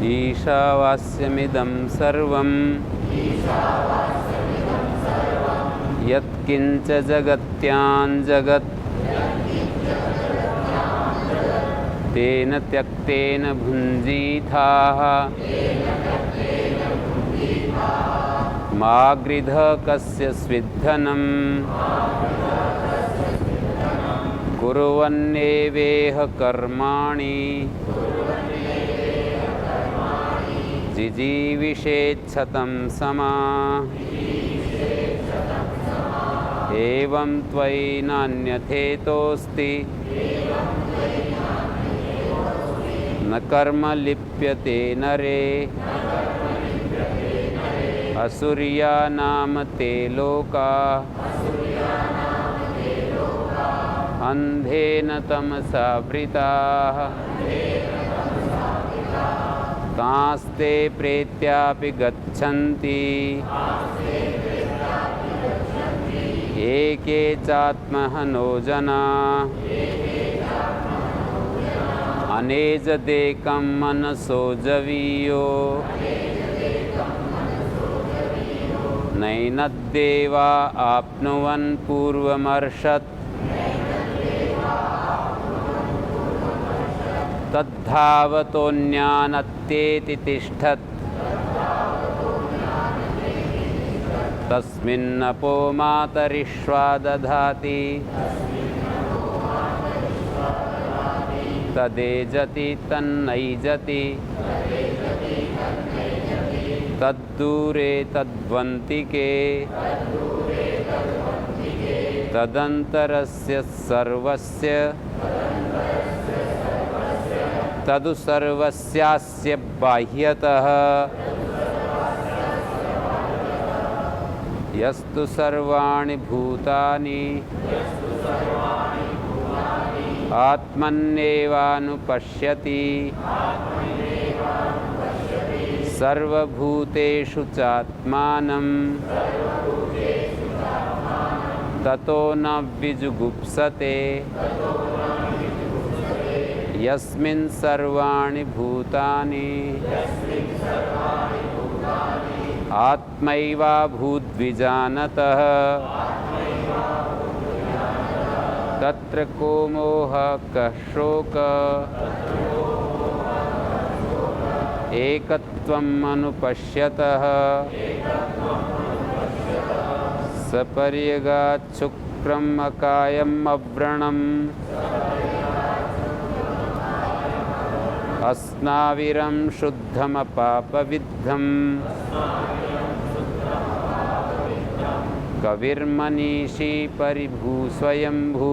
ईशावास्यमिदं सर्वं यत्किञ्च जगत्यां जगत् तेन त्यक्तेन भुञ्जीथाः मा गृधः कस्य स्विद्धनं कुर्वन्नेवेह कर्माणि जिजीविषेच्छतं समा एवं त्वयि नान्यथेतोऽस्ति न कर्म लिप्यते नरे असुर्या नाम ते लोका अंधेन तमसा वृताः तांस्ते प्रेत्यापि गच्छन्ति एके चात्महनो जना अनेजदेकं मनसो जवीयो नैनद्देवा आप्नुवन् पूर्वमर्षत् तद्धावतोऽन्यानत्येति तिष्ठत् तस्मिन्नपो मातरिश्वा दधाति तदेजति तन्नैजति तद्दूरे तद्वन्तिके तदन्तरस्य सर्वस्य तदु सर्वस्यास्य बाह्यतः यस्तु सर्वाणि भूतानि आत्मन्नेवानुपश्यति सर्वभूतेषु चात्मानं ततो न विजुगुप्सते यस्मिन् सर्वाणि भूतानि आत्मैवाभूद्विजानतः तत्र को मोहः कः शोकः एकत्वम् अनुपश्यतः सपर्यगाच्छुक्रम् अकायम् अव्रणम् अस्नाविरं शुद्धमपापविद्धम् कविर्मनीषी परिभूस्वयंभू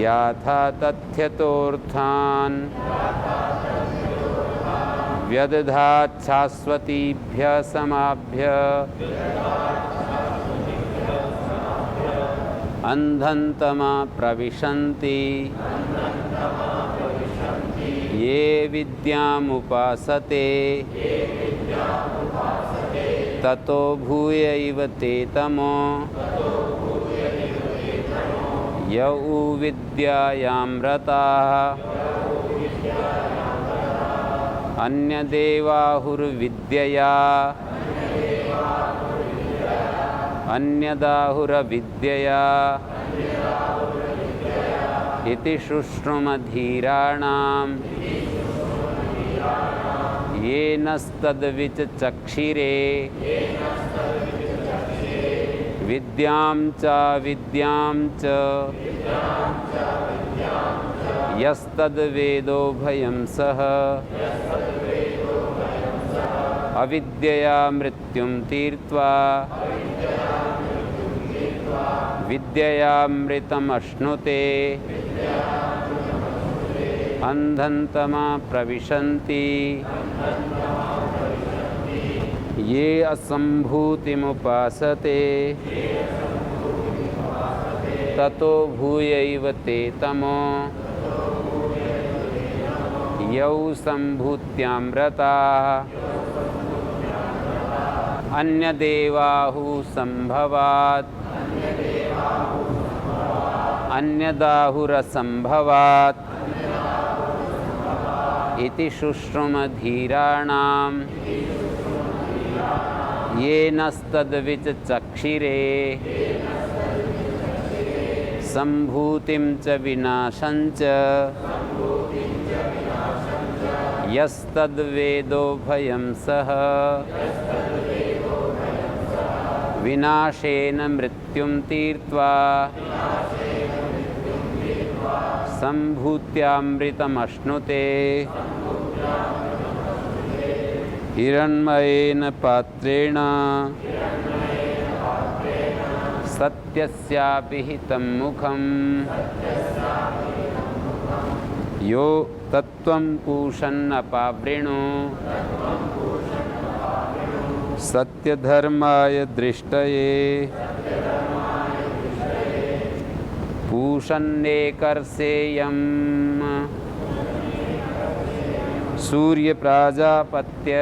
याथा तथ्यतोऽर्थान् व्यदधात् शाश्वतीभ्यः समाभ्यः अंधन्तमा प्रविशन्ति ये विद्यामुपासते ततो भूयैव ते तमो यौ विद्यायां रताः अन्यदेवाहुर्विद्यया अन्यदाहुरविद्यया इति शुश्रुमधीराणाम् येनस्तद्विचक्षिरे विद्यां च विद्यां च यस्तद्वेदोभयं सः अविद्यया मृत्युं तीर्त्वा विद्ययामृतमश्नुते अंधन्तमा प्रविशन्ति ये असम्भूतिमुपासते ततो भूयैव ते तमो यौ सम्भूत्यां रताः अन्यदेवाहु सम्भवात् अन्यदाहुरसम्भवात् इति शुश्रुमधीराणां येनस्तद्विचक्षिरे सम्भूतिं च विनाशं च यस्तद्वेदो भयं सः विनाशेन मृत्युं तीर्त्वा सम्भूत्यामृतमश्नुते हिरण्मयेन पात्रेण सत्यस्यापि हितं मुखम् यो तत्त्वं पूषन्नपावृणु सत्यधर्माय दृष्टये पूषन्नेकर्षेयम् सूर्यप्राजापत्य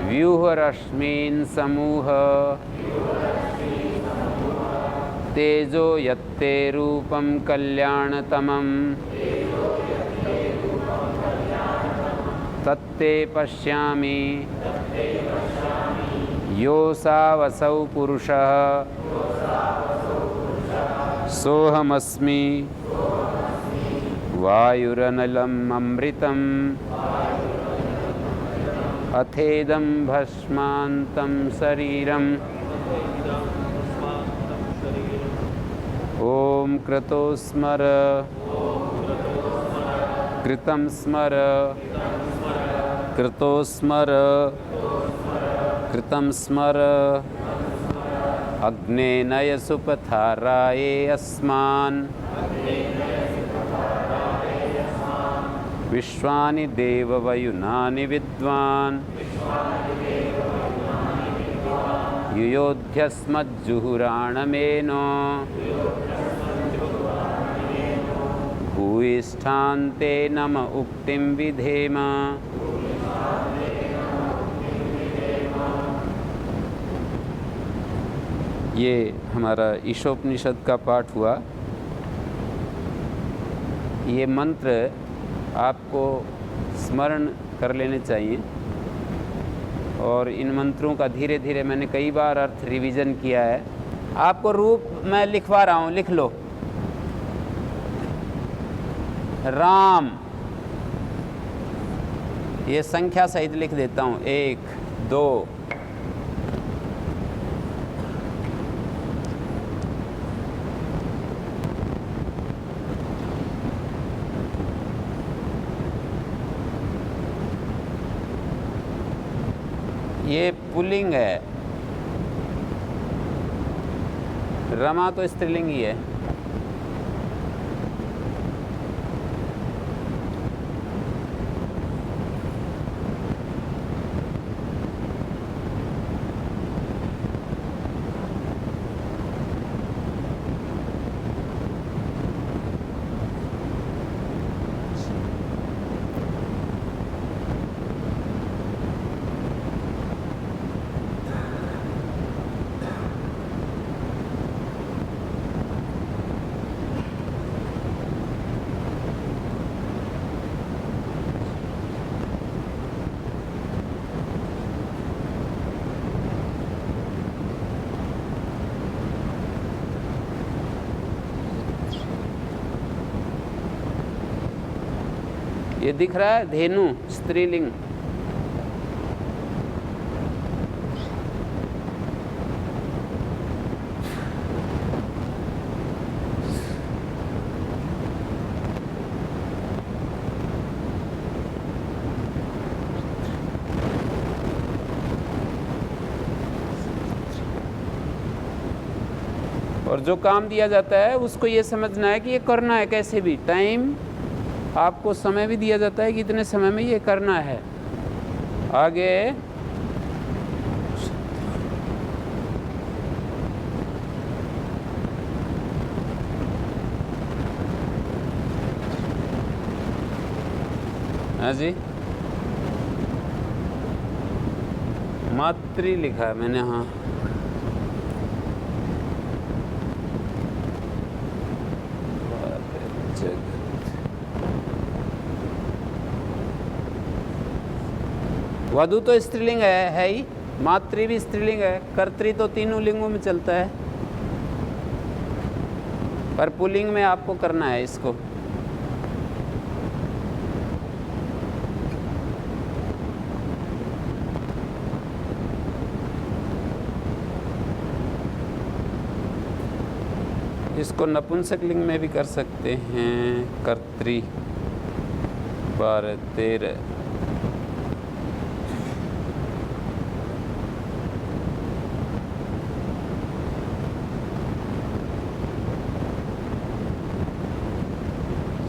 व्यूहरश्मीन् समूह तेजो यत्ते रूपं कल्याणतमं तत्ते पश्यामि योऽसावसौ पुरुषः सोऽहमस्मि वायुरनलम् अमृतम् अथेदं भस्मान्तं शरीरम् ॐ क्रतो स्मर कृतं स्मर कृतो स्मर कृतं स्मर अग्ने नयसुपथाराये अस्मान् विश्वानि देववयुनानि विद्वान् युयोध्यस्मज्जुहुराणमेनो भूयिष्ठान्ते नम उक्तिं विधेम। ये हमारा ईशोपनिषद का पाठ हुआ। ये मंत्र आपको स्मरण कर लेने चाहिए और इन मंत्रों का धीरे धीरे मैंने कई बार अर्थ रिवीजन किया है। आपको रूप मैं लिखवा रहा हूँ, लिख लो। राम, ये संख्या सहित लिख देता हूँ, 1 2 ये पुल्लिंग है, रमा तो स्त्रीलिंग ही है। ये दिख रहा है धेनु, स्त्रीलिंग। और जो काम दिया जाता है उसको ये समझना है कि ये करना है कैसे भी। टाइम आपको समय भी दिया जाता है कि इतने समय में ये करना है। आगे हाँ जी, मातृ लिखा है मैंने। हाँ, वधु तो स्त्रीलिंग है ही, मातृ भी स्त्रीलिंग है, कर्तृ तो तीनों लिंगों में चलता है, पर पुल्लिंग में आपको करना है इसको। इसको नपुंसक लिंग में भी कर सकते हैं। कर्तृ 12 13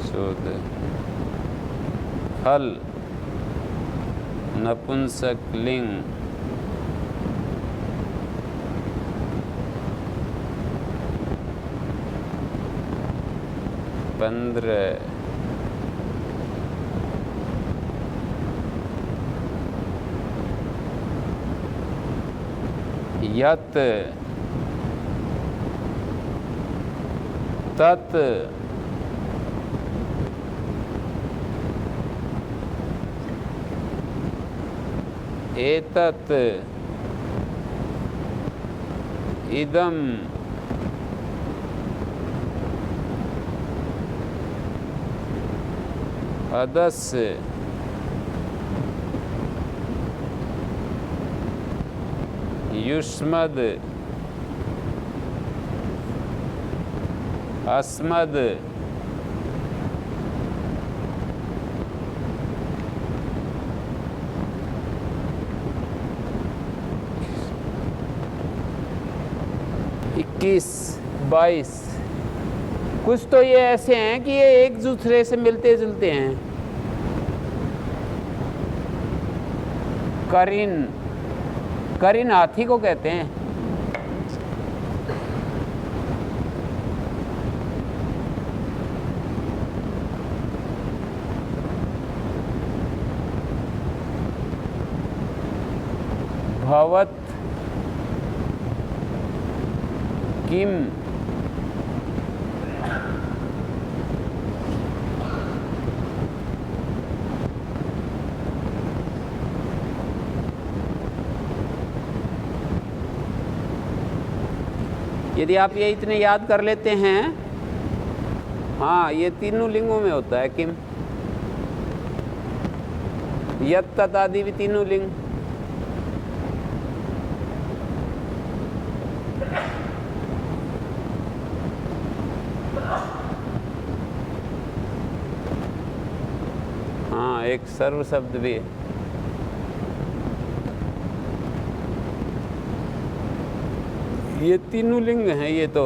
14 फल नपुंसक लिंग 15 यत तत एतत इदम अदस्य युष्मद् अस्मद् इक्कीस 22 कुछ तो ये ऐसे हैं कि ये एक दूसरे से मिलते जुलते हैं। करिन, करिन हाथी को कहते हैं। भवत किम यदि आप ये इतने याद कर लेते हैं, हाँ ये तीनों लिंगों में होता है। किम यत तत आदि भी तीनों लिंग। हाँ एक सर्व शब्द भी है। ये तीनों लिंग हैं। ये तो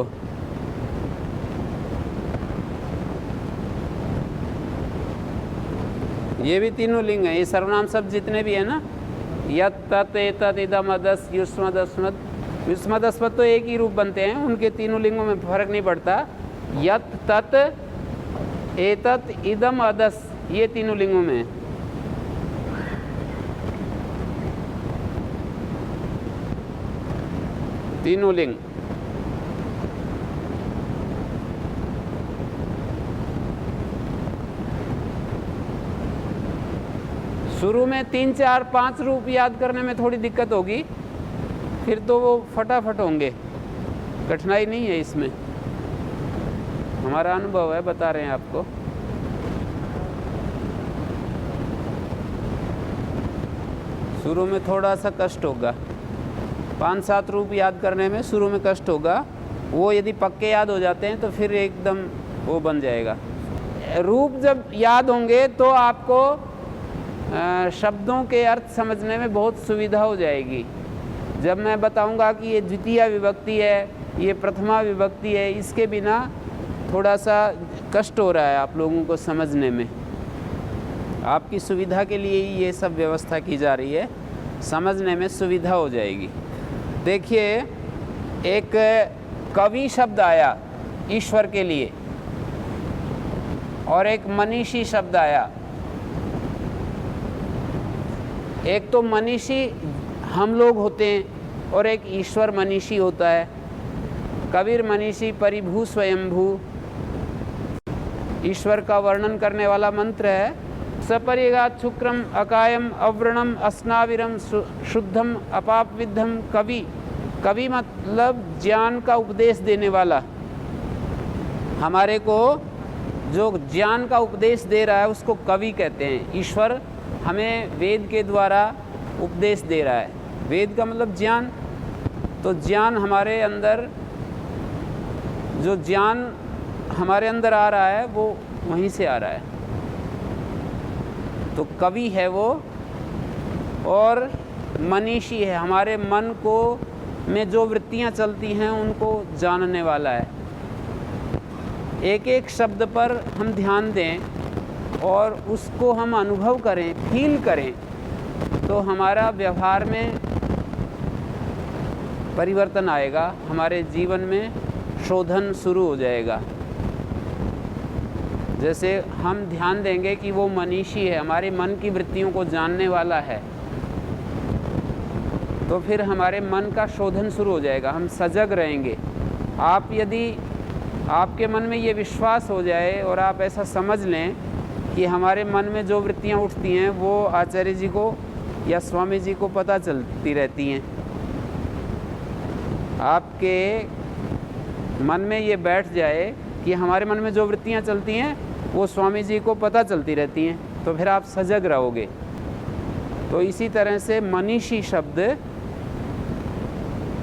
ये भी तीनों लिंग हैं। ये सर्वनाम शब्द जितने भी है ना, यत तत एतत इदम अदस युष्मद् अस्मद्, युष्मद् अस्मद् तो एक ही रूप बनते हैं, उनके तीनों लिंगों में फर्क नहीं पड़ता। यत तत एतत इदम अदस ये तीनों लिंगों में। तीनों लिंग शुरू में 3 4 5 रूप याद करने में थोड़ी दिक्कत होगी, फिर तो वो फटाफट होंगे, कठिनाई नहीं है इसमें। हमारा अनुभव है, बता रहे हैं आपको। शुरू में थोड़ा सा कष्ट होगा, 5 7 रूप याद करने में शुरू में कष्ट होगा। वो यदि पक्के याद हो जाते हैं तो फिर एकदम वो बन जाएगा। रूप जब याद होंगे तो आपको शब्दों के अर्थ समझने में बहुत सुविधा हो जाएगी। जब मैं बताऊंगा कि ये द्वितीय विभक्ति है, ये प्रथमा विभक्ति है, इसके बिना थोड़ा सा कष्ट हो रहा है आप लोगों को समझने में। आपकी सुविधा के लिए ही ये सब व्यवस्था की जा रही है, समझने में सुविधा हो जाएगी। देखिए एक कवि शब्द आया ईश्वर के लिए और एक मनीषी शब्द आया। एक तो मनीषी हम लोग होते हैं और एक ईश्वर मनीषी होता है। कबीर मनीषी परिभू स्वयंभू ईश्वर का वर्णन करने वाला मंत्र है। सपर्यगात शुक्रम अकायम अव्रणम अस्नाविरम शुद्धम अपापविद्धम कवि। कवि मतलब ज्ञान का उपदेश देने वाला। हमारे को जो ज्ञान का उपदेश दे रहा है उसको कवि कहते हैं। ईश्वर हमें वेद के द्वारा उपदेश दे रहा है। वेद का मतलब ज्ञान। तो ज्ञान हमारे अंदर, जो ज्ञान हमारे अंदर आ रहा है वो वहीं से आ रहा है। तो कवि है वो, और मनीषी है, हमारे मन को में जो वृत्तियां चलती हैं उनको जानने वाला है। एक एक शब्द पर हम ध्यान दें और उसको हम अनुभव करें, फील करें, तो हमारा व्यवहार में परिवर्तन आएगा, हमारे जीवन में शोधन शुरू हो जाएगा। जैसे हम ध्यान देंगे कि वो मनीषी है, हमारे मन की वृत्तियों को जानने वाला है, तो फिर हमारे मन का शोधन शुरू हो जाएगा, हम सजग रहेंगे। आप यदि आपके मन में ये विश्वास हो जाए और आप ऐसा समझ लें कि हमारे मन में जो वृत्तियाँ उठती हैं वो आचार्य जी को या स्वामी जी को पता चलती रहती हैं, आपके मन में ये बैठ जाए कि हमारे मन में जो वृत्तियाँ चलती हैं वो स्वामी जी को पता चलती रहती हैं, तो फिर आप सजग रहोगे। तो इसी तरह से मनीषी शब्द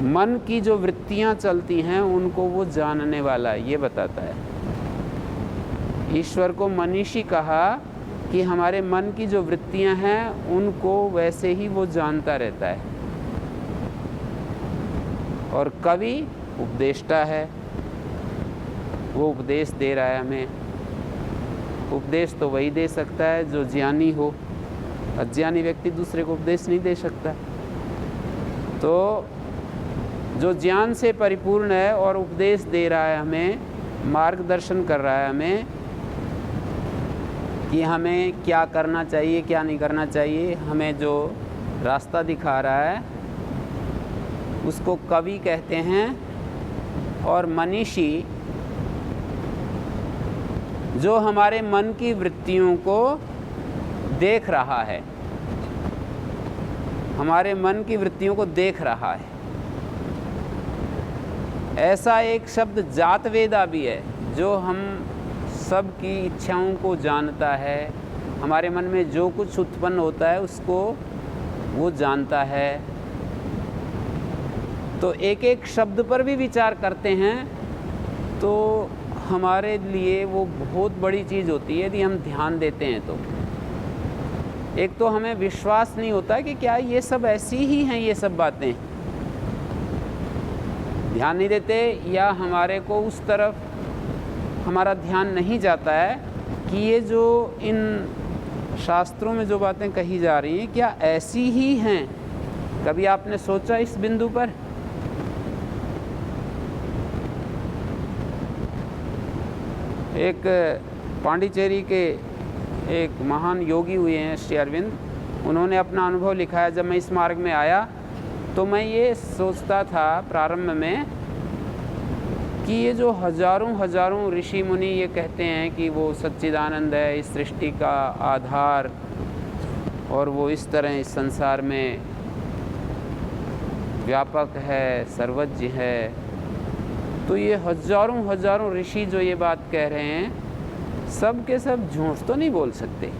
मन की जो वृत्तियां चलती हैं उनको वो जानने वाला है, ये बताता है। ईश्वर को मनीषी कहा कि हमारे मन की जो वृत्तियां हैं उनको वैसे ही वो जानता रहता है। और कवि उपदेष्टा है, वो उपदेश दे रहा है हमें। उपदेश तो वही दे सकता है जो ज्ञानी हो, अज्ञानी व्यक्ति दूसरे को उपदेश नहीं दे सकता। तो जो ज्ञान से परिपूर्ण है और उपदेश दे रहा है, हमें मार्गदर्शन कर रहा है हमें कि हमें क्या करना चाहिए क्या नहीं करना चाहिए, हमें जो रास्ता दिखा रहा है उसको कवि कहते हैं। और मनीषी जो हमारे मन की वृत्तियों को देख रहा है, हमारे मन की वृत्तियों को देख रहा है। ऐसा एक शब्द जातवेदा भी है जो हम सब की इच्छाओं को जानता है, हमारे मन में जो कुछ उत्पन्न होता है उसको वो जानता है। तो एक एक शब्द पर भी विचार करते हैं तो हमारे लिए वो बहुत बड़ी चीज़ होती है यदि हम ध्यान देते हैं। तो एक तो हमें विश्वास नहीं होता कि क्या ये सब ऐसी ही हैं, ये सब बातें ध्यान नहीं देते, या हमारे को उस तरफ हमारा ध्यान नहीं जाता है कि ये जो इन शास्त्रों में जो बातें कही जा रही हैं क्या ऐसी ही हैं। कभी आपने सोचा इस बिंदु पर? एक पांडिचेरी के एक महान योगी हुए हैं श्री अरविंद, उन्होंने अपना अनुभव लिखा है। जब मैं इस मार्ग में आया तो मैं ये सोचता था प्रारंभ में कि ये जो हजारों ऋषि मुनि ये कहते हैं कि वो सच्चिदानंद है, इस सृष्टि का आधार, और वो इस तरह इस संसार में व्यापक है, सर्वज्ञ है, तो ये हजारों ऋषि जो ये बात कह रहे हैं सब के सब झूठ तो नहीं बोल सकते।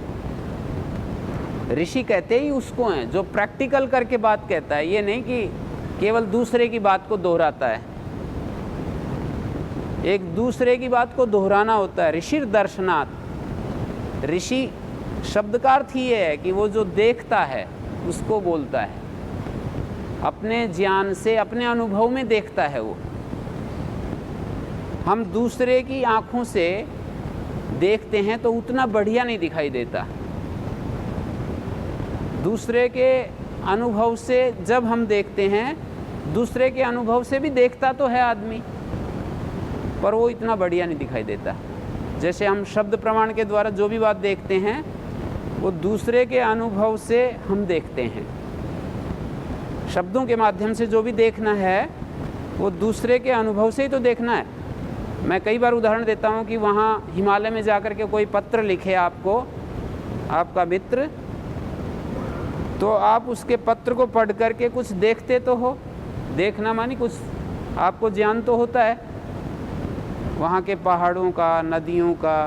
ऋषि कहते ही उसको हैं जो प्रैक्टिकल करके बात कहता है, ये नहीं कि केवल दूसरे की बात को दोहराता है। एक दूसरे की बात को दोहराना होता है। ऋषि दर्शनात्, ऋषि शब्द का अर्थ ही है कि वो जो देखता है उसको बोलता है, अपने ज्ञान से अपने अनुभव में देखता है वो। हम दूसरे की आँखों से देखते हैं तो उतना बढ़िया नहीं दिखाई देता। दूसरे के अनुभव से जब हम देखते हैं, दूसरे के अनुभव से भी देखता तो है आदमी, पर वो इतना बढ़िया नहीं दिखाई देता। जैसे हम शब्द प्रमाण के द्वारा जो भी बात देखते हैं वो दूसरे के अनुभव से हम देखते हैं। शब्दों के माध्यम से जो भी देखना है वो दूसरे के अनुभव से ही तो देखना है। मैं कई बार उदाहरण देता हूँ कि वहाँ हिमालय में जाकर के कोई पत्र लिखे आपको आपका मित्र, तो आप उसके पत्र को पढ़ करके कुछ देखते तो हो। देखना मानी कुछ आपको ज्ञान तो होता है वहाँ के पहाड़ों का, नदियों का,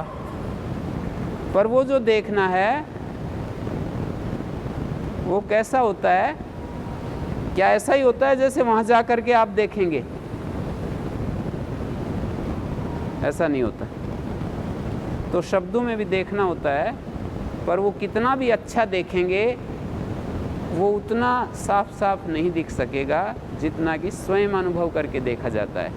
पर वो जो देखना है वो कैसा होता है? क्या ऐसा ही होता है जैसे वहाँ जा कर के आप देखेंगे? ऐसा नहीं होता। तो शब्दों में भी देखना होता है, पर वो कितना भी अच्छा देखेंगे वो उतना साफ साफ नहीं दिख सकेगा जितना कि स्वयं अनुभव करके देखा जाता है।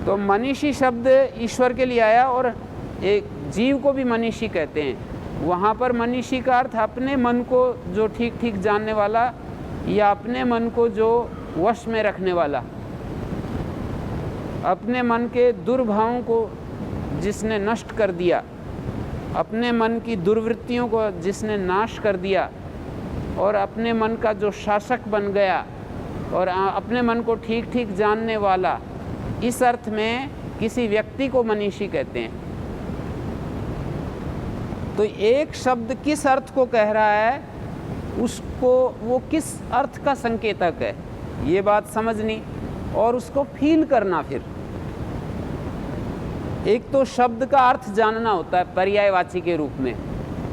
तो मनीषी शब्द ईश्वर के लिए आया, और एक जीव को भी मनीषी कहते हैं। वहाँ पर मनीषी का अर्थ अपने मन को जो ठीक ठीक जानने वाला, या अपने मन को जो वश में रखने वाला, अपने मन के दुर्भावों को जिसने नष्ट कर दिया, अपने मन की दुर्वृत्तियों को जिसने नाश कर दिया, और अपने मन का जो शासक बन गया, और अपने मन को ठीक ठीक जानने वाला, इस अर्थ में किसी व्यक्ति को मनीषी कहते हैं। तो एक शब्द किस अर्थ को कह रहा है, उसको वो किस अर्थ का संकेतक है, ये बात समझनी और उसको फील करना। फिर एक तो शब्द का अर्थ जानना होता है पर्यायवाची के रूप में,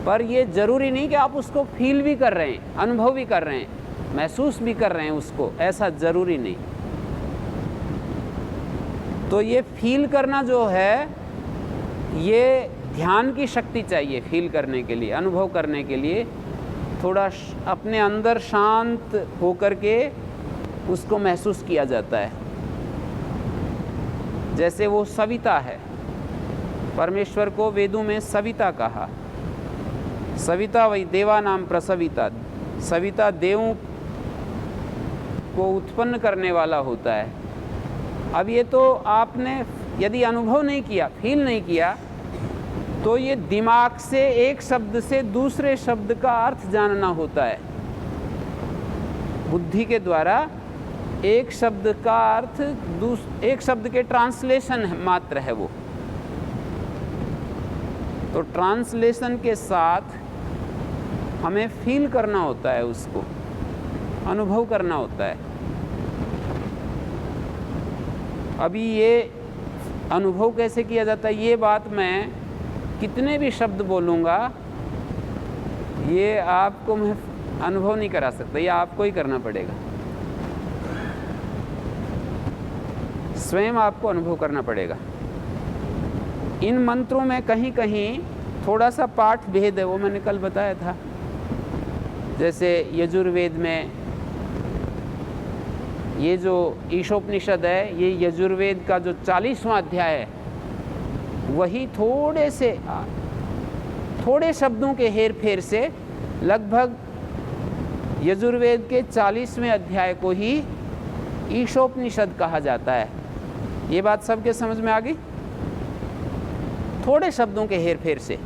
पर ये जरूरी नहीं कि आप उसको फील भी कर रहे हैं, अनुभव भी कर रहे हैं, महसूस भी कर रहे हैं उसको, ऐसा जरूरी नहीं। तो ये फील करना जो है, ये ध्यान की शक्ति चाहिए फील करने के लिए, अनुभव करने के लिए। थोड़ा अपने अंदर शांत होकर के उसको महसूस किया जाता है। जैसे वो सविता है, परमेश्वर को वेदों में सविता कहा। सविता वही देवा नाम प्रसविता, सविता देवों को उत्पन्न करने वाला होता है। अब ये तो आपने यदि अनुभव नहीं किया, फील नहीं किया, तो ये दिमाग से एक शब्द से दूसरे शब्द का अर्थ जानना होता है। बुद्धि के द्वारा एक शब्द का अर्थ एक शब्द के ट्रांसलेशन मात्र है वो। तो ट्रांसलेशन के साथ हमें फील करना होता है, उसको अनुभव करना होता है। अभी ये अनुभव कैसे किया जाता है, ये बात मैं कितने भी शब्द बोलूँगा, ये आपको मैं अनुभव नहीं करा सकता, ये आपको ही करना पड़ेगा, स्वयं आपको अनुभव करना पड़ेगा। इन मंत्रों में कहीं कहीं थोड़ा सा पाठ भेद है, वो मैंने कल बताया था। जैसे यजुर्वेद में ये जो ईशोपनिषद है, ये यजुर्वेद का जो 40वां अध्याय है, वही थोड़े शब्दों के हेर फेर से लगभग यजुर्वेद के 40वें अध्याय को ही ईशोपनिषद कहा जाता है। ये बात सबके समझ में आ गई? थोड़े शब्दों के हेर फेर से।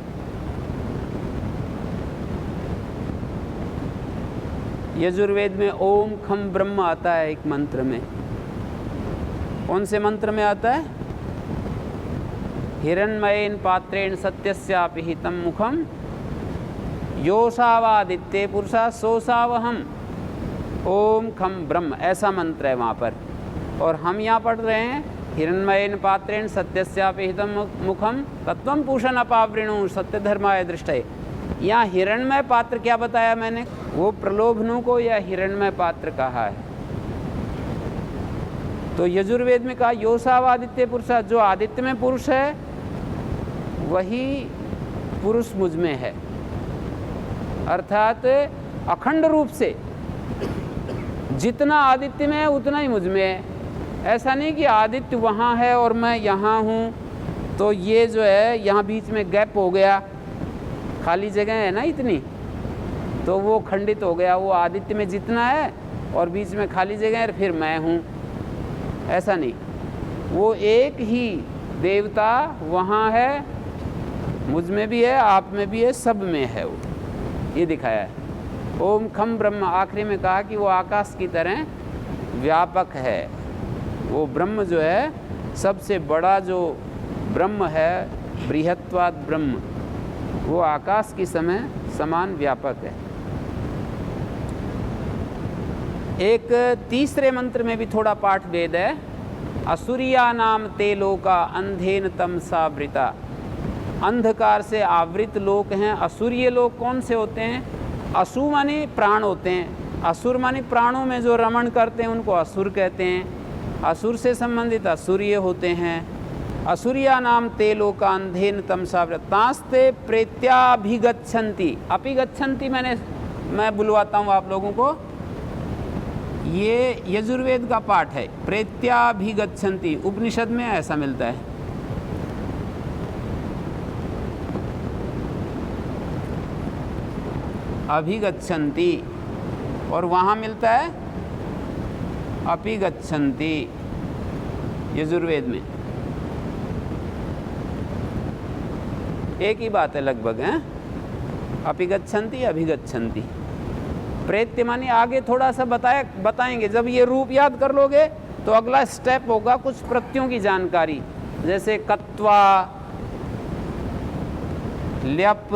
यजुर्वेद में ओम खम ब्रह्म आता है एक मंत्र में। कौन से मंत्र में आता है? हिरण्मयेन पात्रेण सत्यस्यापि हितं मुखम योषावादित्ये पुरुषा सोषावहम ओम खम ब्रह्म, ऐसा मंत्र है वहाँ पर। और हम यहाँ पढ़ रहे हैं हिरण्मयेन पात्रेण सत्यस्यापि हितं मुखम तत्वं पूषण अपावृणु सत्य धर्माय दृष्टये। यहाँ हिरण्मय पात्र क्या बताया मैंने? वो प्रलोभनों को या हिरण्मय पात्र कहा है। तो यजुर्वेद में कहा योषावादित्य पुरुषा, जो आदित्य में पुरुष है वही पुरुष मुझ में है, अर्थात अखंड रूप से जितना आदित्य में है उतना ही मुझ में है। ऐसा नहीं कि आदित्य वहाँ है और मैं यहाँ हूँ, तो ये जो है यहाँ बीच में गैप हो गया, खाली जगह है ना इतनी, तो वो खंडित हो गया। वो आदित्य में जितना है और बीच में खाली जगह है, फिर मैं हूँ, ऐसा नहीं। वो एक ही देवता वहाँ है, मुझ में भी है, आप में भी है, सब में है, वो ये दिखाया है। ओम खम ब्रह्म आखिरी में कहा कि वो आकाश की तरह व्यापक है। वो ब्रह्म जो है, सबसे बड़ा जो ब्रह्म है बृहत्वाद ब्रह्म, वो आकाश की समय समान व्यापक है। एक तीसरे मंत्र में भी थोड़ा पाठ भेद है। असुरिया नाम ते लोका अंधेन तमसा वृता, अंधकार से आवृत लोक हैं। असुरीय लोग कौन से होते हैं? असु माने प्राण होते हैं, असुर माने प्राणों में जो रमण करते हैं उनको असुर कहते हैं। असुर से संबंधित असुरीय होते हैं। असुरिया नाम ते लोका अंधेन तमसा वृतास्ते प्रेत्याभिगच्छन्ति। अपिगच्छन्ति मैं बुलवाता हूँ आप लोगों को, ये यजुर्वेद का पाठ है। प्रेत्याभिगच्छन्ति उपनिषद में ऐसा मिलता है। अभिगच्छन्ति और वहाँ मिलता है अपिगच्छन्ति यजुर्वेद में। एक ही बात है लगभग, है अपिगच्छन्ति अभिगच्छन्ति। प्रेत्य मानी आगे थोड़ा सा बताएंगे। जब ये रूप याद कर लोगे तो अगला स्टेप होगा कुछ प्रत्ययों की जानकारी, जैसे कत्वा, ल्यप,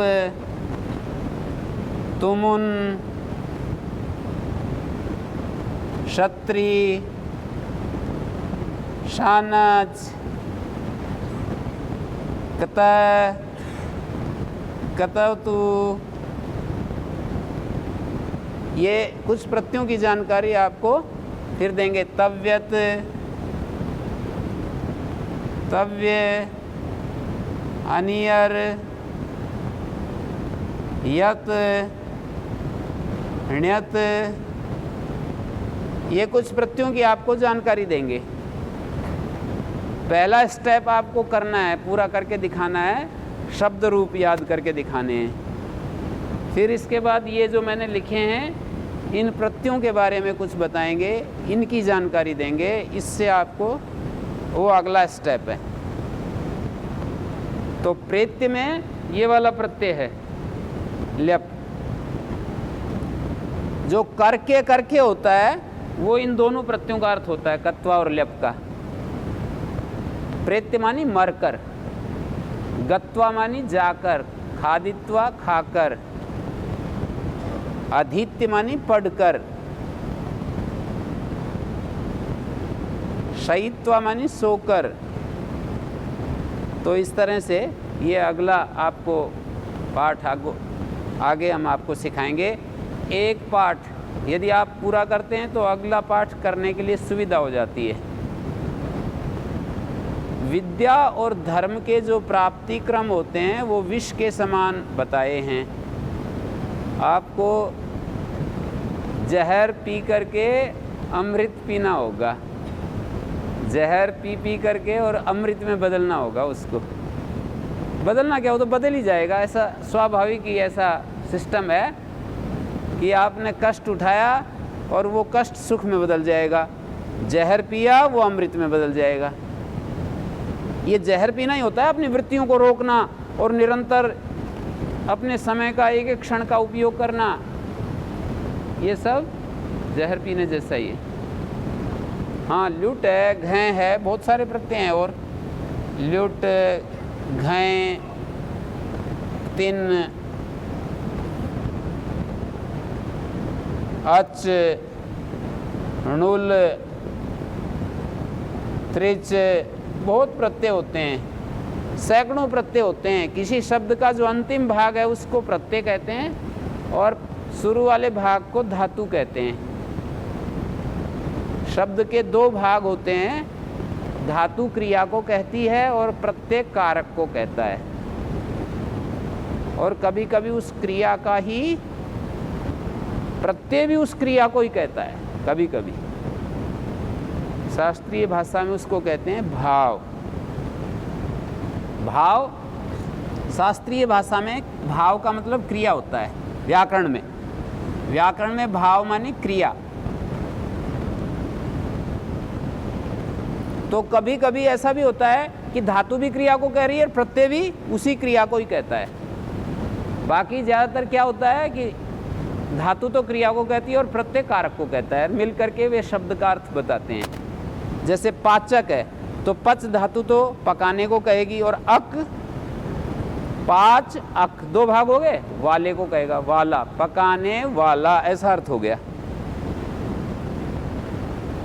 तुमुन, क्षत्रि, शानच, कत, कतवतु, ये कुछ प्रत्ययों की जानकारी आपको फिर देंगे। तव्यत, तव्य, अनियर, यत, ण्यत, ये कुछ प्रत्ययों की आपको जानकारी देंगे। पहला स्टेप आपको करना है, पूरा करके दिखाना है, शब्द रूप याद करके दिखाने हैं। फिर इसके बाद ये जो मैंने लिखे हैं इन प्रत्ययों के बारे में कुछ बताएंगे, इनकी जानकारी देंगे। इससे आपको वो अगला स्टेप है। तो प्रेत्य में ये वाला प्रत्यय है ल्यप, जो करके होता है वो इन दोनों प्रत्ययों का अर्थ होता है, कत्वा और ल्यप का। प्रेत्य मानी मरकर, गत्वा मानी जाकर, खादित्वा खाकर, अधीत्य मानी पढ़कर, शयित्वा मानी सोकर। तो इस तरह से ये अगला आपको पाठ आगे हम आपको सिखाएंगे। एक पाठ यदि आप पूरा करते हैं तो अगला पाठ करने के लिए सुविधा हो जाती है। विद्या और धर्म के जो प्राप्ति क्रम होते हैं वो विष के समान बताए हैं। आपको जहर पी करके अमृत पीना होगा, जहर पी करके और अमृत में बदलना होगा। उसको बदलना क्या हो तो बदल ही जाएगा, ऐसा स्वाभाविक ही ऐसा सिस्टम है कि आपने कष्ट उठाया और वो कष्ट सुख में बदल जाएगा, जहर पिया वो अमृत में बदल जाएगा। ये जहर पीना ही होता है, अपनी वृत्तियों को रोकना और निरंतर अपने समय का एक एक क्षण का उपयोग करना, ये सब जहर पीने जैसा ही है। हाँ, ल्युट है, घै है, बहुत सारे प्रत्यय हैं। और ल्युट, घै, तिन, अच, णुल, त्रिच, बहुत प्रत्यय होते हैं, सैकड़ों प्रत्यय होते हैं। किसी शब्द का जो अंतिम भाग है उसको प्रत्यय कहते हैं और शुरू वाले भाग को धातु कहते हैं। शब्द के दो भाग होते हैं, धातु क्रिया को कहती है और प्रत्यय कारक को कहता है। और कभी कभी उस क्रिया का ही प्रत्यय भी उस क्रिया को ही कहता है। कभी कभी शास्त्रीय भाषा में उसको कहते हैं भाव। भाव शास्त्रीय भाषा में भाव का मतलब क्रिया होता है। व्याकरण में भाव माने क्रिया। तो कभी कभी ऐसा भी होता है कि धातु भी क्रिया को कह रही है और प्रत्यय भी उसी क्रिया को ही कहता है। बाकी ज़्यादातर क्या होता है कि धातु तो क्रिया को कहती है और प्रत्यय कारक को कहता है, मिल करके वे शब्द का अर्थ बताते हैं। जैसे पाचक है तो पच धातु तो पकाने को कहेगी और अक 5 अख, 2 भाग हो गए, वाले को कहेगा वाला, पकाने वाला, ऐसा अर्थ हो गया।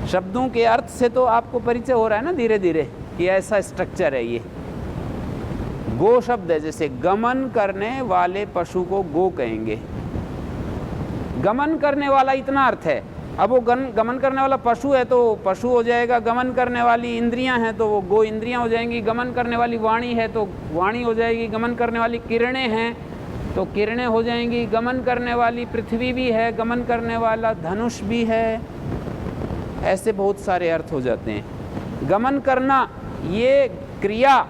शब्दों के अर्थ से तो आपको परिचय हो रहा है ना धीरे धीरे कि ऐसा स्ट्रक्चर है ये। गो शब्द है, जैसे गमन करने वाले पशु को गो कहेंगे। गमन करने वाला इतना अर्थ है। अब वो गमन करने वाला पशु है तो पशु हो जाएगा, गमन करने वाली इंद्रियां हैं तो वो गो इंद्रियां हो जाएंगी, गमन करने वाली वाणी है तो वाणी हो जाएगी, गमन करने वाली किरणें हैं तो किरणें हो जाएंगी, गमन करने वाली पृथ्वी भी है, गमन करने वाला धनुष भी है। ऐसे बहुत सारे अर्थ हो जाते हैं। गमन करना ये क्रिया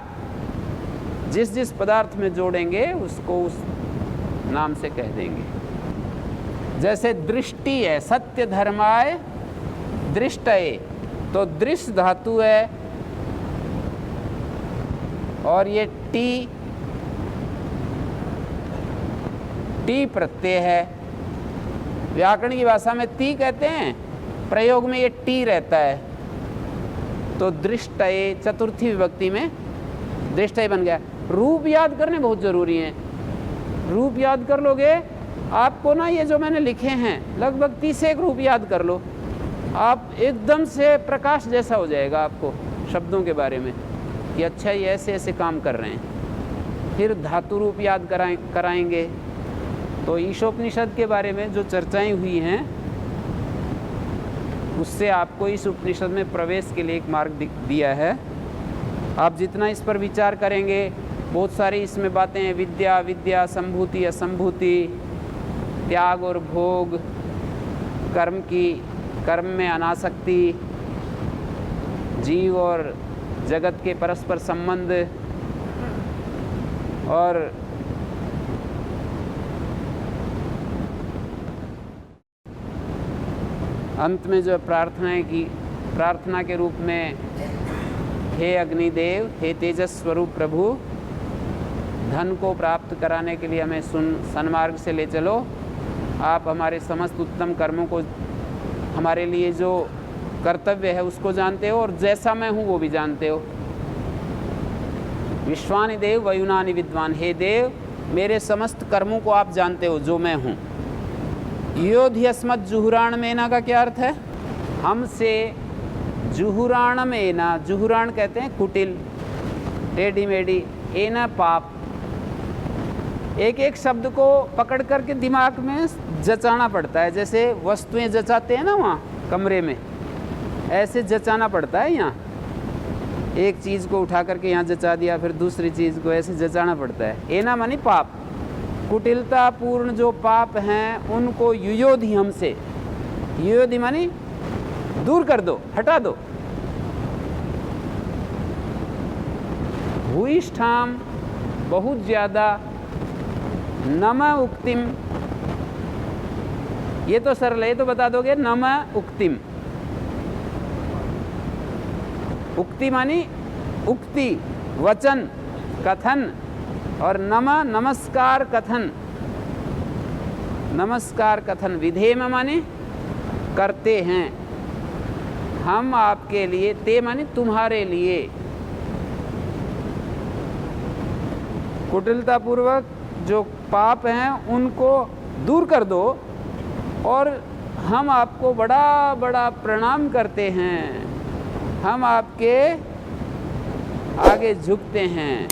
जिस जिस पदार्थ में जोड़ेंगे उसको उस नाम से कह देंगे। जैसे दृष्टि है, सत्य धर्माय दृष्टये, तो दृश् धातु है और ये टी प्रत्यय है। व्याकरण की भाषा में ती कहते हैं, प्रयोग में ये टी रहता है। तो दृष्टये चतुर्थी विभक्ति में दृष्टये बन गया। रूप याद करने बहुत ज़रूरी हैं। रूप याद कर लोगे आपको ना, ये जो मैंने लिखे हैं लगभग 31 रूप याद कर लो, आप एकदम से प्रकाश जैसा हो जाएगा आपको शब्दों के बारे में कि अच्छा ये ऐसे ऐसे काम कर रहे हैं। फिर धातु रूप याद कराएंगे। तो ईशोपनिषद के बारे में जो चर्चाएं हुई हैं उससे आपको इस उपनिषद में प्रवेश के लिए एक मार्ग दिया है। आप जितना इस पर विचार करेंगे, बहुत सारी इसमें बातें हैं, विद्या विद्या, संभूति असंभूति, त्याग और भोग, कर्म में अनासक्ति, जीव और जगत के परस्पर संबंध, और अंत में जो प्रार्थनाएं की, प्रार्थना के रूप में हे अग्निदेव, हे तेजस स्वरूप प्रभु, धन को प्राप्त कराने के लिए हमें सन्मार्ग से ले चलो। आप हमारे समस्त उत्तम कर्मों को, हमारे लिए जो कर्तव्य है उसको जानते हो, और जैसा मैं हूँ वो भी जानते हो। विश्वानि देव वयुनानि विद्वान, हे देव मेरे समस्त कर्मों को आप जानते हो जो मैं हूँ। योध्यस्मत् जुहुराण मेना का क्या अर्थ है? हमसे जुहुराण मेना, जुहुराण कहते हैं कुटिल, टेढ़ी मेढ़ी, एना पाप। एक एक शब्द को पकड़ करके दिमाग में जचाना पड़ता है। जैसे वस्तुएं जचाते हैं ना वहाँ कमरे में, ऐसे जचाना पड़ता है। यहाँ एक चीज़ को उठा करके यहाँ जचा दिया, फिर दूसरी चीज़ को ऐसे जचाना पड़ता है। एना मानी पाप, कुटिलता पूर्ण जो पाप हैं उनको युयोधि हमसे, युयोधि मानी दूर कर दो, हटा दो। भूयिष्ठाम बहुत ज़्यादा, नम उक्तिम, ये तो सरल है, ये तो बता दोगे। नम उक्तिम, उक्ति मानी उक्ति, वचन, कथन, और नमस्कार कथन, नमस्कार कथन। विधेम माने करते हैं हम आपके लिए, ते माने तुम्हारे लिए। कुटिलतापूर्वक जो पाप हैं उनको दूर कर दो, और हम आपको बड़ा बड़ा प्रणाम करते हैं, हम आपके आगे झुकते हैं।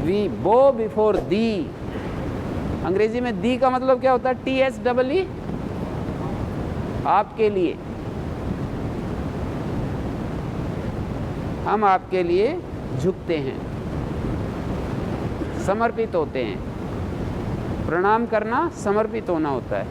वी बो बिफोर दी। अंग्रेजी में दी का मतलब क्या होता है? THEE, आपके लिए। हम आपके लिए झुकते हैं, समर्पित होते हैं। प्रणाम करना समर्पित होना होता है।